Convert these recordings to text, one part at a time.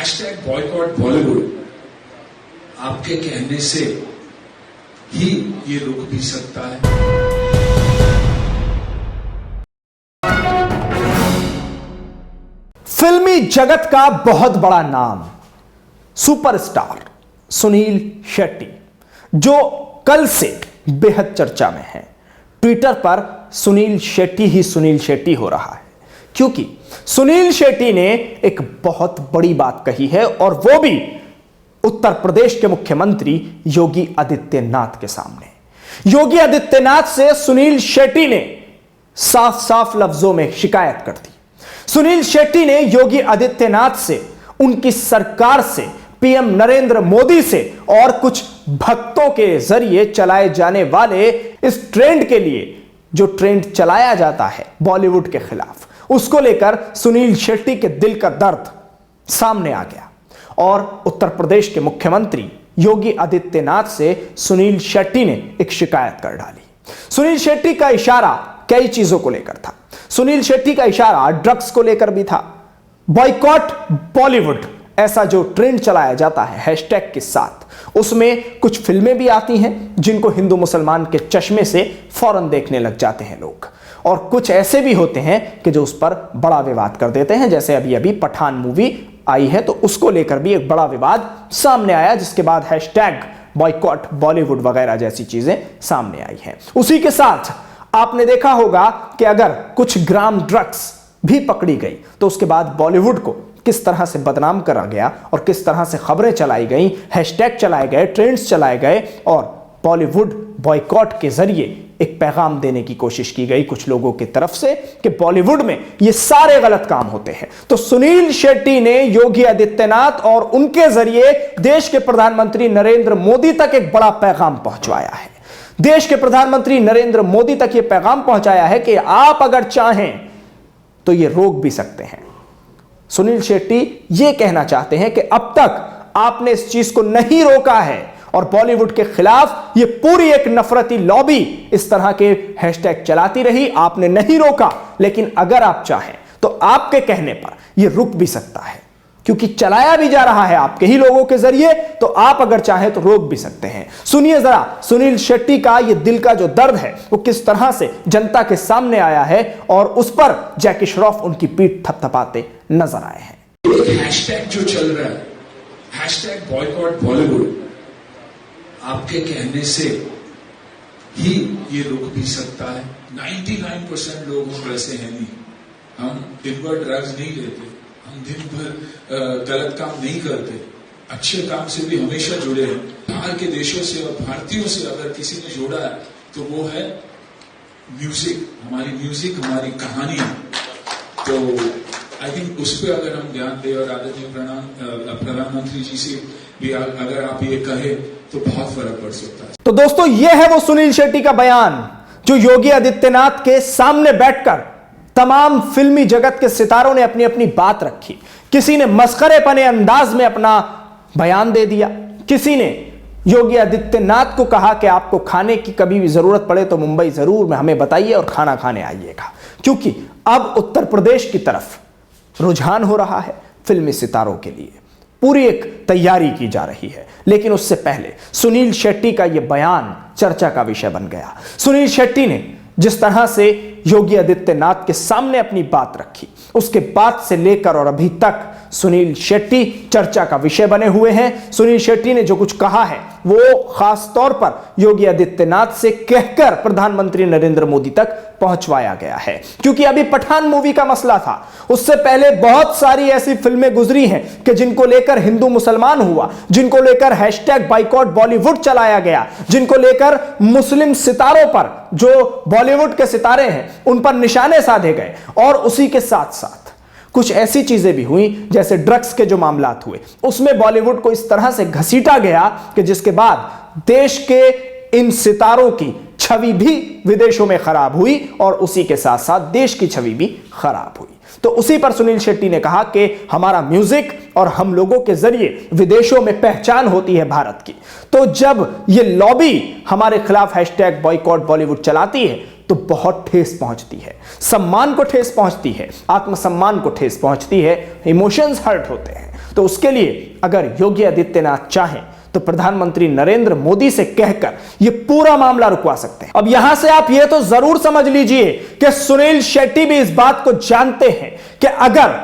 Hashtag boycott Bollywood आपके कहने से ही ये रुक भी सकता है। फिल्मी जगत का बहुत बड़ा नाम सुपरस्टार सुनील शेट्टी, जो कल से बेहद चर्चा में है। ट्विटर पर सुनील शेट्टी ही सुनील शेट्टी हो रहा है, क्योंकि सुनील शेट्टी ने एक बहुत बड़ी बात कही है, और वो भी उत्तर प्रदेश के मुख्यमंत्री योगी आदित्यनाथ के सामने। योगी आदित्यनाथ से सुनील शेट्टी ने साफ साफ लफ्जों में शिकायत कर दी। सुनील शेट्टी ने योगी आदित्यनाथ से, उनकी सरकार से, पीएम नरेंद्र मोदी से और कुछ भक्तों के जरिए चलाए जाने वाले इस ट्रेंड के लिए, जो ट्रेंड चलाया जाता है बॉलीवुड के खिलाफ, उसको लेकर सुनील शेट्टी के दिल का दर्द सामने आ गया। और उत्तर प्रदेश के मुख्यमंत्री योगी आदित्यनाथ से सुनील शेट्टी ने एक शिकायत कर डाली। सुनील शेट्टी का इशारा कई चीजों को लेकर था। सुनील शेट्टी का इशारा ड्रग्स को लेकर भी था। बॉयकॉट बॉलीवुड, ऐसा जो ट्रेंड चलाया जाता है हैशटैग के साथ, उसमें कुछ फिल्में भी आती हैं जिनको हिंदू मुसलमान के चश्मे से फौरन देखने लग जाते हैं लोग, और कुछ ऐसे भी होते हैं कि जो उस पर बड़ा विवाद कर देते हैं। जैसे अभी अभी पठान मूवी आई है, तो उसको लेकर भी एक बड़ा विवाद सामने आया, जिसके बाद हैशटैग बॉयकॉट बॉलीवुड वगैरह जैसी चीजें सामने आई हैं। उसी के साथ आपने देखा होगा कि अगर कुछ ग्राम ड्रग्स भी पकड़ी गई तो उसके बाद बॉलीवुड को किस तरह से बदनाम करा गया और किस तरह से खबरें चलाई गई, हैशटैग चलाए गए, ट्रेंड्स चलाए गए, और बॉलीवुड बॉयकॉट के जरिए एक पैगाम देने की कोशिश की गई कुछ लोगों की तरफ से कि बॉलीवुड में ये सारे गलत काम होते हैं। तो सुनील शेट्टी ने योगी आदित्यनाथ और उनके जरिए देश के प्रधानमंत्री नरेंद्र मोदी तक एक बड़ा पैगाम पहुंचवाया है। देश के प्रधानमंत्री नरेंद्र मोदी तक यह पैगाम पहुंचाया है कि आप अगर चाहें तो ये रोक भी सकते हैं। सुनील शेट्टी ये कहना चाहते हैं कि अब तक आपने इस चीज को नहीं रोका है, और बॉलीवुड के खिलाफ ये पूरी एक नफरती लॉबी इस तरह के हैशटैग चलाती रही, आपने नहीं रोका, लेकिन अगर आप चाहें तो आपके कहने पर यह रुक भी सकता है, क्योंकि चलाया भी जा रहा है आपके ही लोगों के जरिए, तो आप अगर चाहें तो रोक भी सकते हैं। सुनिए जरा सुनील शेट्टी का ये दिल का जो दर्द है वो किस तरह से जनता के सामने आया है, और उस पर जैकी श्रॉफ उनकी पीठ थपथपाते नजर आए हैं। हैशटैग जो चल रहा है, हैशटैग बॉयकॉट बॉलीवुड, आपके कहने से ही ये रुक भी सकता है। 99% लोग हम वैसे हैं नहीं, हम दिन भर ड्रग्स नहीं लेते, हम दिन भर गलत काम नहीं करते, अच्छे काम से भी हमेशा जुड़े हैं। बाहर के देशों से और भारतीयों से अगर किसी ने जोड़ा है तो वो है म्यूजिक, हमारी हमारी कहानी। तो आई थिंक उस पर अगर हम ध्यान दें और आदरणीय प्रधानमंत्री जी से भी अगर आप ये कहें तो बहुत फर्क पड़ सकता है। तो दोस्तों, ये है वो सुनील शेट्टी का बयान जो योगी आदित्यनाथ के सामने बैठकर तमाम फिल्मी जगत के सितारों ने अपनी अपनी बात रखी। किसी ने मस्खरेपने अंदाज में अपना बयान दे दिया, किसी ने योगी आदित्यनाथ को कहा कि आपको खाने की कभी भी जरूरत पड़े तो मुंबई जरूर हमें बताइए और खाना खाने आइएगा, क्योंकि अब उत्तर प्रदेश की तरफ रुझान हो रहा है फिल्मी सितारों के लिए। पूरी एक तैयारी की जा रही है, लेकिन उससे पहले सुनील शेट्टी का यह बयान चर्चा का विषय बन गया। सुनील शेट्टी ने जिस तरह से योगी आदित्यनाथ के सामने अपनी बात रखी, उसके बाद से लेकर और अभी तक सुनील शेट्टी चर्चा का विषय बने हुए हैं। सुनील शेट्टी ने जो कुछ कहा है वो खास तौर पर योगी आदित्यनाथ से कहकर प्रधानमंत्री नरेंद्र मोदी तक पहुंचवाया गया है, क्योंकि अभी पठान मूवी का मसला था, उससे पहले बहुत सारी ऐसी फिल्में गुजरी हैं कि जिनको लेकर हिंदू मुसलमान हुआ, जिनको लेकर हैशटैग बॉयकॉट बॉलीवुड चलाया गया, जिनको लेकर मुस्लिम सितारों पर, जो बॉलीवुड के सितारे हैं, उन पर निशाने साधे गए। और उसी के साथ साथ कुछ ऐसी चीजें भी हुई, जैसे ड्रग्स के जो मामलात हुए, उसमें बॉलीवुड को इस तरह से घसीटा गया कि जिसके बाद देश के इन सितारों की छवि भी विदेशों में खराब हुई और उसी के साथ साथ देश की छवि भी खराब हुई। तो उसी पर सुनील शेट्टी ने कहा कि हमारा म्यूजिक और हम लोगों के जरिए विदेशों में पहचान होती है भारत की। तो जब ये लॉबी हमारे खिलाफ हैशटैग बॉयकॉट बॉलीवुड चलाती है तो बहुत ठेस पहुंचती है, सम्मान को ठेस पहुंचती है, आत्मसम्मान को ठेस पहुंचती है, इमोशंस हर्ट होते हैं। तो उसके लिए अगर योगी आदित्यनाथ चाहें तो प्रधानमंत्री नरेंद्र मोदी से कहकर यह पूरा मामला रुकवा सकते हैं। अब यहां से आप यह तो जरूर समझ लीजिए कि सुनील शेट्टी भी इस बात को जानते हैं कि अगर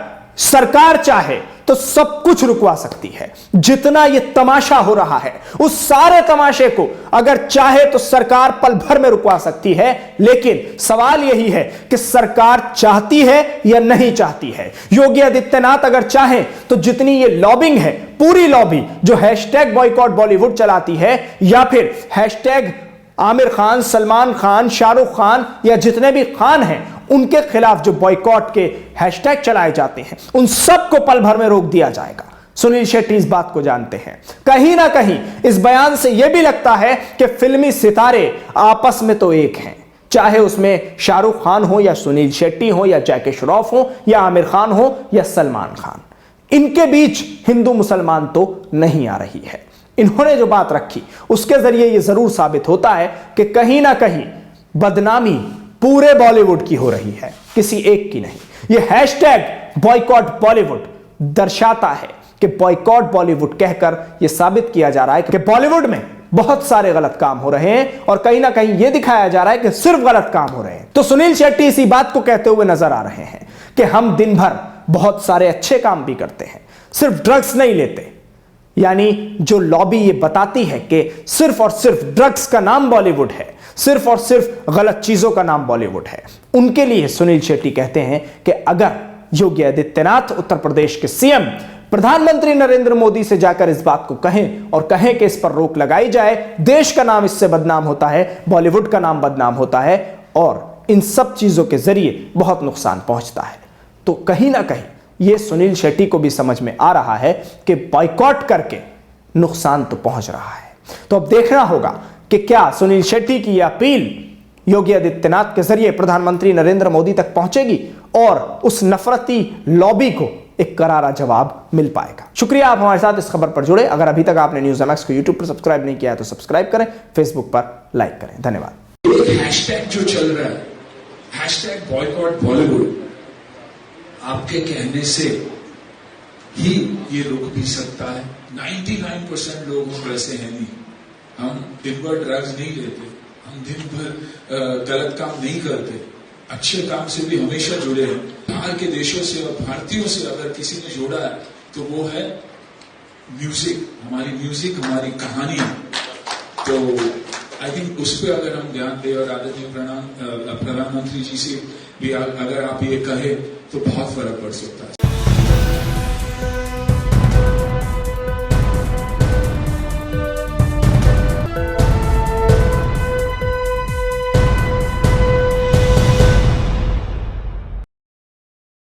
सरकार चाहे तो सब कुछ रुकवा सकती है। जितना यह तमाशा हो रहा है उस सारे तमाशे को अगर चाहे तो सरकार पल भर में रुकवा सकती है, लेकिन सवाल यही है कि सरकार चाहती है या नहीं चाहती है। योगी आदित्यनाथ अगर चाहे तो जितनी ये लॉबिंग है, पूरी लॉबी जो हैशटैग बॉयकॉट बॉलीवुड चलाती है या फिर हैशटैग आमिर खान, सलमान खान, शाहरुख खान या जितने भी खान हैं उनके खिलाफ जो बॉयकॉट के हैशटैग चलाए जाते हैं, उन सबको पल भर में रोक दिया जाएगा। सुनील शेट्टी इस बात को जानते हैं। कहीं ना कहीं इस बयान से यह भी लगता है कि फिल्मी सितारे आपस में तो एक हैं, चाहे उसमें शाहरुख खान हो या सुनील शेट्टी हो या जैकी श्रॉफ हो या आमिर खान हो या सलमान खान, इनके बीच हिंदू मुसलमान तो नहीं आ रही है। इन्होंने जो बात रखी उसके जरिए यह जरूर साबित होता है कि कहीं ना कहीं बदनामी पूरे बॉलीवुड की हो रही है, किसी एक की नहीं। यह हैशटैग बॉयकॉट बॉलीवुड दर्शाता है कि बॉयकॉट बॉलीवुड कहकर यह साबित किया जा रहा है कि बॉलीवुड में बहुत सारे गलत काम हो रहे हैं और कहीं ना कहीं यह दिखाया जा रहा है कि सिर्फ गलत काम हो रहे हैं। तो सुनील शेट्टी इसी बात को कहते हुए नजर आ रहे हैं कि हम दिन भर बहुत सारे अच्छे काम भी करते हैं, सिर्फ ड्रग्स नहीं लेते। यानी जो लॉबी ये बताती है कि सिर्फ और सिर्फ ड्रग्स का नाम बॉलीवुड है, सिर्फ और सिर्फ गलत चीजों का नाम बॉलीवुड है, उनके लिए सुनील शेट्टी कहते हैं कि अगर योगी आदित्यनाथ उत्तर प्रदेश के सीएम प्रधानमंत्री नरेंद्र मोदी से जाकर इस बात को कहें और कहें कि इस पर रोक लगाई जाए, देश का नाम इससे बदनाम होता है, बॉलीवुड का नाम बदनाम होता है और इन सब चीजों के जरिए बहुत नुकसान पहुंचता है। तो कहीं ना कहीं यह सुनील शेट्टी को भी समझ में आ रहा है कि बॉयकॉट करके नुकसान तो पहुंच रहा है। तो अब देखना होगा कि क्या सुनील शेट्टी की यह अपील योगी आदित्यनाथ के जरिए प्रधानमंत्री नरेंद्र मोदी तक पहुंचेगी और उस नफरती लॉबी को एक करारा जवाब मिल पाएगा। शुक्रिया आप हमारे साथ इस खबर पर जुड़े। अगर अभी तक आपने न्यूज़ एमएक्स को यूट्यूब पर सब्सक्राइब नहीं किया है तो सब्सक्राइब करें, फेसबुक पर लाइक करें। धन्यवाद। हैशटैग जो चल रहा है, हैशटैग बॉयकॉट बॉलीवुड, आपके कहने से ही ये रुक भी सकता है। 99% लोग वैसे हैं नहीं। हम दिन भर ड्रग्स नहीं लेते, हम दिन भर गलत काम नहीं करते, अच्छे काम से भी हमेशा जुड़े हैं। बाहर के देशों से और भारतीयों से अगर किसी ने जोड़ा है तो वो है म्यूजिक, हमारी कहानी। तो आई थिंक उस पर अगर हम ध्यान दें और आदरणीय प्रधानमंत्री जी से भी अगर आप ये कहें तो बहुत फर्क पड़ सकता है।